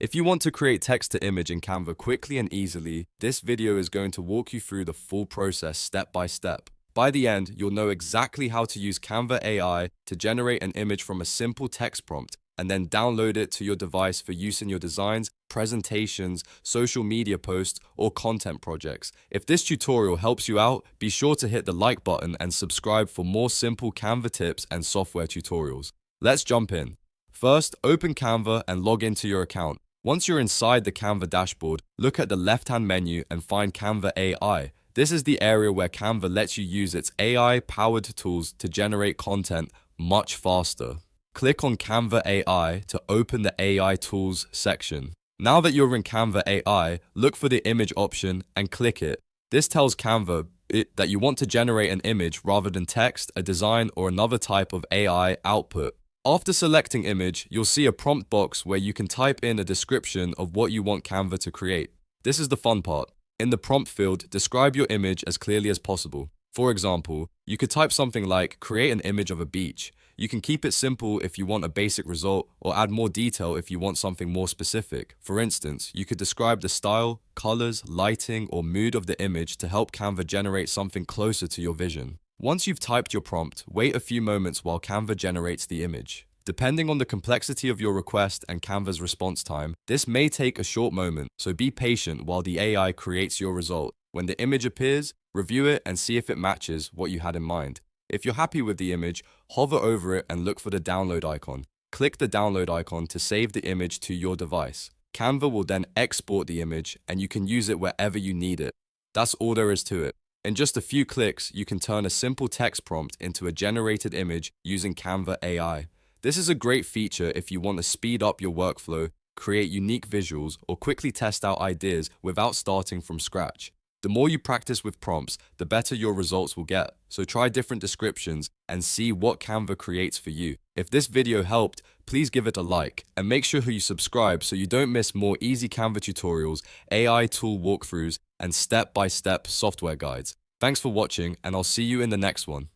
If you want to create text to image in Canva quickly and easily, this video is going to walk you through the full process step by step. By the end, you'll know exactly how to use Canva AI to generate an image from a simple text prompt and then download it to your device for use in your designs, presentations, social media posts, or content projects. If this tutorial helps you out, be sure to hit the like button and subscribe for more simple Canva tips and software tutorials. Let's jump in. First, open Canva and log into your account. Once you're inside the Canva dashboard, look at the left-hand menu and find Canva AI. This is the area where Canva lets you use its AI-powered tools to generate content much faster. Click on Canva AI to open the AI Tools section. Now that you're in Canva AI, look for the image option and click it. This tells Canva that you want to generate an image rather than text, a design, or another type of AI output. After selecting image, you'll see a prompt box where you can type in a description of what you want Canva to create. This is the fun part. In the prompt field, describe your image as clearly as possible. For example, you could type something like, create an image of a beach. You can keep it simple if you want a basic result, or add more detail if you want something more specific. For instance, you could describe the style, colors, lighting, or mood of the image to help Canva generate something closer to your vision. Once you've typed your prompt, wait a few moments while Canva generates the image. Depending on the complexity of your request and Canva's response time, this may take a short moment, so be patient while the AI creates your result. When the image appears, review it and see if it matches what you had in mind. If you're happy with the image, hover over it and look for the download icon. Click the download icon to save the image to your device. Canva will then export the image and you can use it wherever you need it. That's all there is to it. In just a few clicks, you can turn a simple text prompt into a generated image using Canva AI. This is a great feature if you want to speed up your workflow, create unique visuals, or quickly test out ideas without starting from scratch. The more you practice with prompts, the better your results will get. So try different descriptions and see what Canva creates for you. If this video helped, please give it a like and make sure you subscribe so you don't miss more easy Canva tutorials, AI tool walkthroughs, and step-by-step software guides. Thanks for watching, and I'll see you in the next one.